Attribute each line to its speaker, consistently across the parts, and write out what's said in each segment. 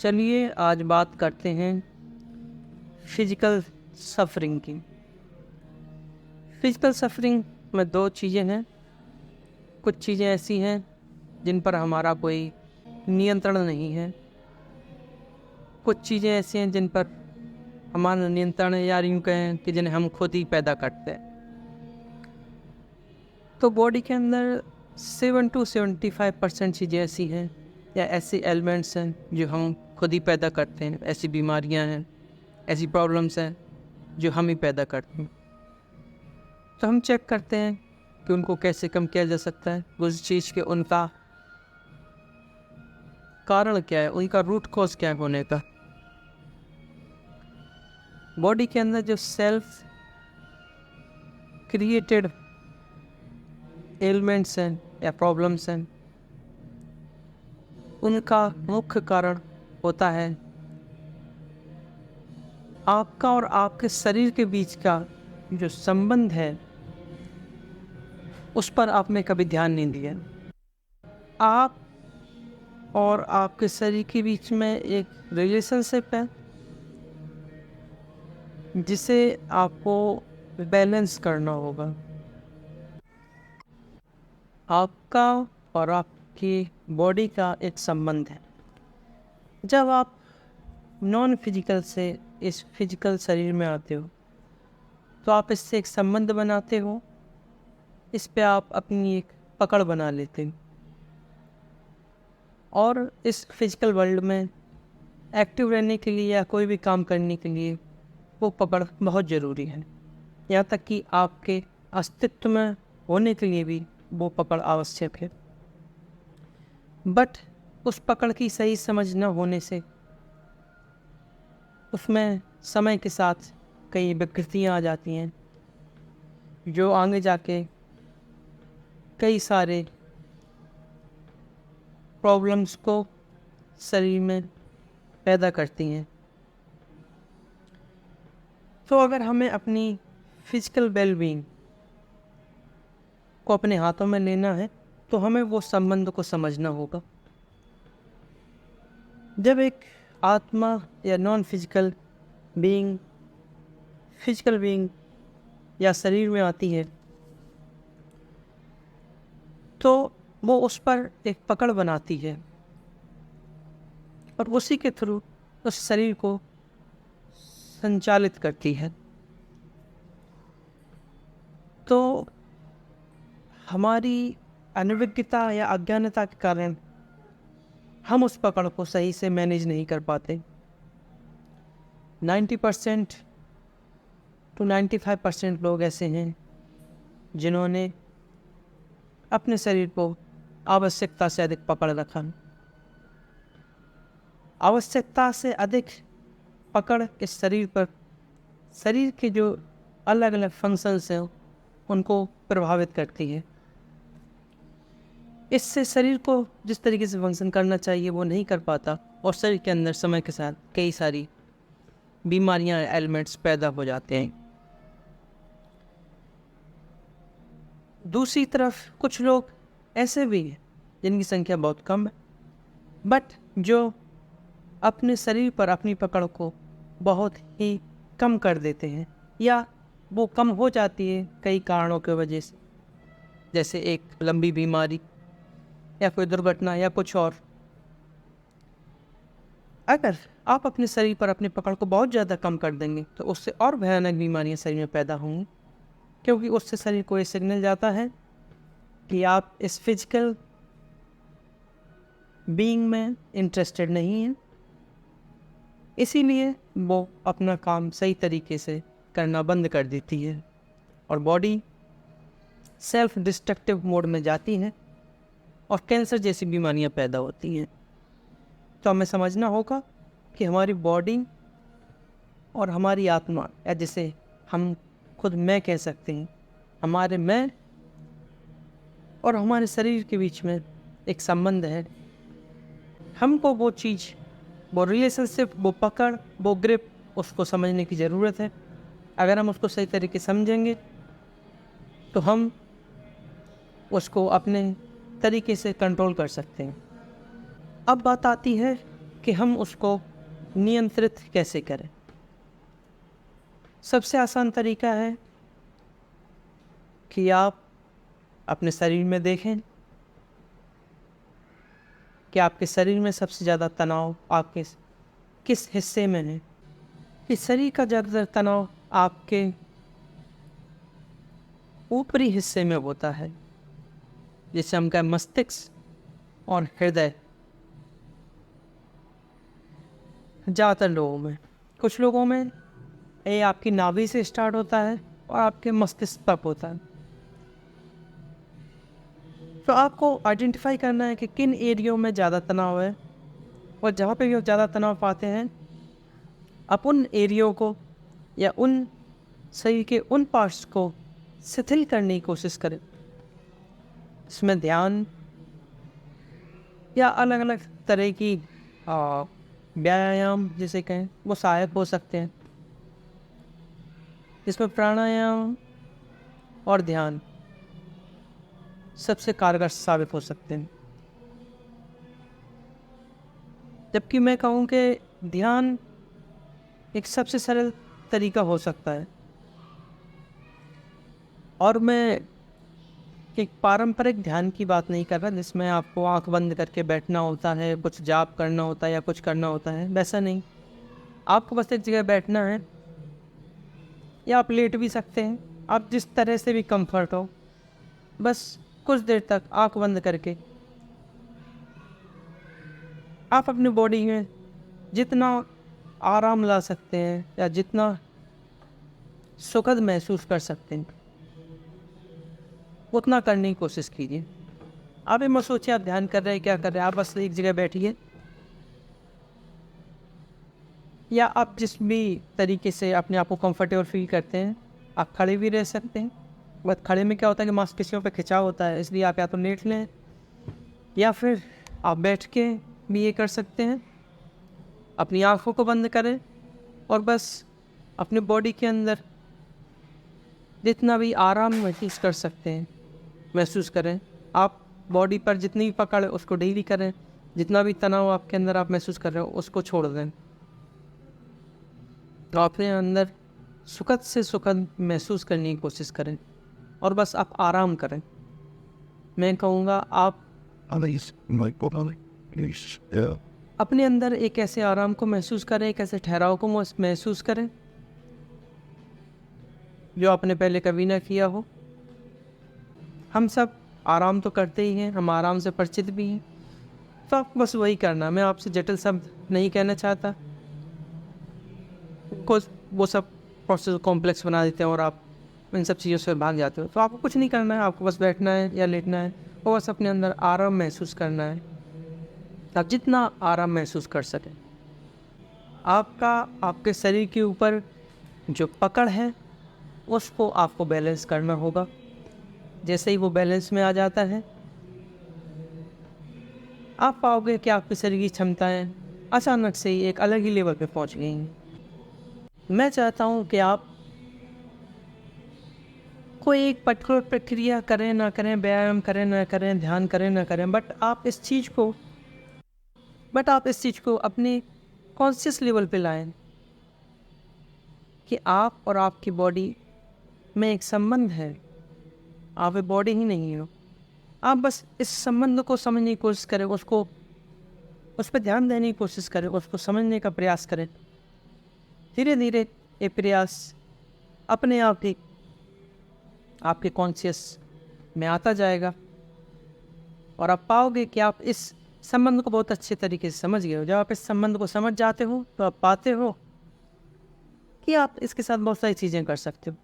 Speaker 1: चलिए आज बात करते हैं फिजिकल सफरिंग की। फिजिकल सफरिंग में दो चीज़ें हैं। कुछ चीज़ें ऐसी हैं जिन पर हमारा कोई नियंत्रण नहीं है, कुछ चीज़ें ऐसी हैं जिन पर हमारा नियंत्रण है, या यूँ कहें कि जिन्हें हम खुद ही पैदा करते हैं। तो बॉडी के अंदर 7 से 75% चीज़ें ऐसी हैं या ऐसे एलिमेंट्स हैं जो हम खुद ही पैदा करते हैं। ऐसी बीमारियां हैं, ऐसी प्रॉब्लम्स हैं जो हम ही पैदा करते हैं। तो हम चेक करते हैं कि उनको कैसे कम किया जा सकता है, उस चीज़ के उनका कारण क्या है, उनका रूट कॉज क्या है होने का। बॉडी के अंदर जो सेल्फ क्रिएटेड एलिमेंट्स हैं या प्रॉब्लम्स हैं, उनका मुख्य कारण होता है आपका और आपके शरीर के बीच का जो संबंध है, उस पर आपने कभी ध्यान नहीं दिया। आप और आपके शरीर के बीच में एक रिलेशनशिप है जिसे आपको बैलेंस करना होगा। आपका और आपकी बॉडी का एक संबंध है। जब आप नॉन फिजिकल से इस फिजिकल शरीर में आते हो तो आप इससे एक संबंध बनाते हो, इस पे आप अपनी एक पकड़ बना लेते हो और इस फिजिकल वर्ल्ड में एक्टिव रहने के लिए या कोई भी काम करने के लिए वो पकड़ बहुत ज़रूरी है। यहाँ तक कि आपके अस्तित्व में होने के लिए भी वो पकड़ आवश्यक है। बट उस पकड़ की सही समझ न होने से उसमें समय के साथ कई विकृतियाँ आ जाती हैं जो आगे जाके कई सारे प्रॉब्लम्स को शरीर में पैदा करती हैं। तो अगर हमें अपनी फिजिकल वेलबींग को अपने हाथों में लेना है तो हमें वो संबंध को समझना होगा। जब एक आत्मा या non physical being physical being या शरीर में आती है तो वो उस पर एक पकड़ बनाती है और उसी के थ्रू उस शरीर को संचालित करती है। तो हमारी अनभिज्ञता या अज्ञानता के कारण हम उस पकड़ को सही से मैनेज नहीं कर पाते। 90% to 95% लोग ऐसे हैं जिन्होंने अपने शरीर को आवश्यकता से अधिक पकड़ रखा। आवश्यकता से अधिक पकड़ इस शरीर पर शरीर के जो अलग अलग फंक्शंस हैं उनको प्रभावित करती है। इससे शरीर को जिस तरीके से फंक्शन करना चाहिए वो नहीं कर पाता और शरीर के अंदर समय के साथ कई सारी बीमारियां, एलिमेंट्स पैदा हो जाते हैं। दूसरी तरफ कुछ लोग ऐसे भी हैं जिनकी संख्या बहुत कम है, बट जो अपने शरीर पर अपनी पकड़ को बहुत ही कम कर देते हैं या वो कम हो जाती है कई कारणों की वजह से, जैसे एक लंबी बीमारी या कोई दुर्घटना या कुछ और। अगर आप अपने शरीर पर अपनी पकड़ को बहुत ज़्यादा कम कर देंगे तो उससे और भयानक बीमारियां शरीर में पैदा होंगी, क्योंकि उससे शरीर को ये सिग्नल जाता है कि आप इस फिजिकल बीइंग में इंटरेस्टेड नहीं हैं। इसीलिए वो अपना काम सही तरीके से करना बंद कर देती है और बॉडी सेल्फ डिस्ट्रक्टिव मोड में जाती है और कैंसर जैसी बीमारियां पैदा होती हैं। तो हमें समझना होगा कि हमारी बॉडी और हमारी आत्मा, या जिसे हम खुद मैं कह सकते हैं, हमारे मैं और हमारे शरीर के बीच में एक संबंध है। हमको वो चीज़, वो रिलेशनशिप, वो पकड़, वो ग्रिप, उसको समझने की ज़रूरत है। अगर हम उसको सही तरीके से समझेंगे तो हम उसको अपने तरीके से कंट्रोल कर सकते हैं। अब बात आती है कि हम उसको नियंत्रित कैसे करें। सबसे आसान तरीका है कि आप अपने शरीर में देखें कि आपके शरीर में सबसे ज़्यादा तनाव आपके किस हिस्से में है। इस शरीर का ज़्यादातर तनाव आपके ऊपरी हिस्से में होता है, जिसे हम कहें मस्तिष्क और हृदय। ज़्यादातर लोगों में, कुछ लोगों में ये आपकी नाभि से स्टार्ट होता है और आपके मस्तिष्क तक होता है। तो आपको आइडेंटिफाई करना है कि किन एरियो में ज़्यादा तनाव है, और जहाँ पे भी आप ज़्यादा तनाव पाते हैं आप उन एरियो को या उन शरीर के उन पार्ट्स को शिथिल करने की कोशिश करें। इसमें ध्यान या अलग अलग तरह की व्यायाम जिसे कहें वो सहायक हो सकते हैं। इसमें प्राणायाम और ध्यान सबसे कारगर साबित हो सकते हैं। जबकि मैं कहूँ कि ध्यान एक सबसे सरल तरीका हो सकता है, और मैं एक पारंपरिक ध्यान की बात नहीं कर रहा जिसमें आपको आंख बंद करके बैठना होता है, कुछ जाप करना होता है या कुछ करना होता है। वैसा नहीं, आपको बस एक जगह बैठना है, या आप लेट भी सकते हैं, आप जिस तरह से भी कंफर्ट हो। बस कुछ देर तक आंख बंद करके आप अपनी बॉडी में जितना आराम ला सकते हैं या जितना सुखद महसूस कर सकते हैं उतना करने की कोशिश कीजिए। आप ये मत सोचिए आप ध्यान कर रहे हैं क्या कर रहे हैं, आप बस एक जगह बैठिए, या आप जिस भी तरीके से अपने आप को कंफर्टेबल फील करते हैं आप खड़े भी रह सकते हैं। बट खड़े में क्या होता है कि मांसपेशियों पे खिंचाव होता है, इसलिए आप या तो लेट लें या फिर आप बैठ के भी ये कर सकते हैं। अपनी आँखों को बंद करें और बस अपनी बॉडी के अंदर जितना भी आराम महसूस कर सकते हैं महसूस करें। आप बॉडी पर जितनी भी पकड़ है उसको डेली करें, जितना भी तनाव आपके अंदर आप महसूस कर रहे हो उसको छोड़ दें। तो अपने अंदर सुखद से सुखद महसूस करने की कोशिश करें और बस आप आराम करें। मैं कहूँगा आप अपने अंदर एक ऐसे आराम को महसूस करें, एक ऐसे ठहराव को महसूस करें जो आपने पहले कभी ना किया हो। हम सब आराम तो करते ही हैं, हम आराम से परिचित भी हैं, तो आपको बस वही करना। मैं आपसे जटिल शब्द नहीं कहना चाहता, कुछ वो सब प्रोसेस कॉम्प्लेक्स बना देते हैं और आप इन सब चीज़ों से भाग जाते हो। तो आपको कुछ नहीं करना है, आपको बस बैठना है या लेटना है और बस अपने अंदर आराम महसूस करना है। आप जितना आराम महसूस कर सकें। आपके शरीर के ऊपर जो पकड़ है उसको आपको बैलेंस करना होगा। जैसे ही वो बैलेंस में आ जाता है आप पाओगे कि आपके शरीर की क्षमताएं अचानक से ही एक अलग ही लेवल पे पहुंच गई हैं। मैं चाहता हूं कि आप कोई एक पर्टिकुलर प्रक्रिया करें ना करें, व्यायाम करें ना करें, ध्यान करें ना करें, बट आप इस चीज़ को अपने कॉन्शियस लेवल पे लाएं कि आप और आपकी बॉडी में एक संबंध है। आप एक बॉडी ही नहीं हो। आप बस इस संबंध को समझने की कोशिश करें, उस पर ध्यान देने की कोशिश करें, उसको समझने का प्रयास करें। धीरे धीरे ये प्रयास अपने आप ही आपके कॉन्शियस में आता जाएगा और आप पाओगे कि आप इस संबंध को बहुत अच्छे तरीके से समझ गए हो। जब आप इस संबंध को समझ जाते हो तो आप पाते हो कि आप इसके साथ बहुत सारी चीज़ें कर सकते हो,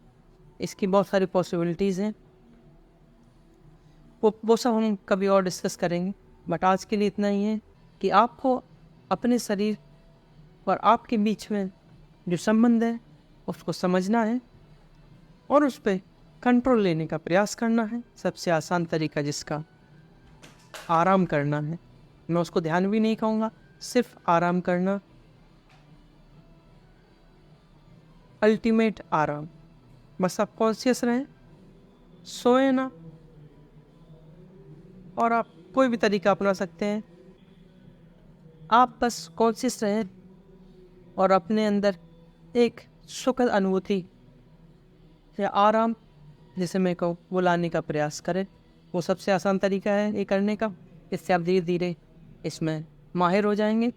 Speaker 1: इसकी बहुत सारी पॉसिबिलिटीज़ हैं। वो सब हम कभी और डिस्कस करेंगे, बट आज के लिए इतना ही है कि आपको अपने शरीर और आपके बीच में जो संबंध है उसको समझना है और उस पर कंट्रोल लेने का प्रयास करना है। सबसे आसान तरीका जिसका आराम करना है, मैं उसको ध्यान भी नहीं कहूँगा, सिर्फ आराम करना, अल्टीमेट आराम। बस आप कॉन्शियस रहें, सोए ना, और आप कोई भी तरीका अपना सकते हैं आप बस कॉन्शियस रहें और अपने अंदर एक सुखद अनुभूति या आराम, जिसे मैं कहूँ, वो लाने का प्रयास करें। वो सबसे आसान तरीका है ये करने का। इससे आप धीरे धीरे इसमें माहिर हो जाएंगे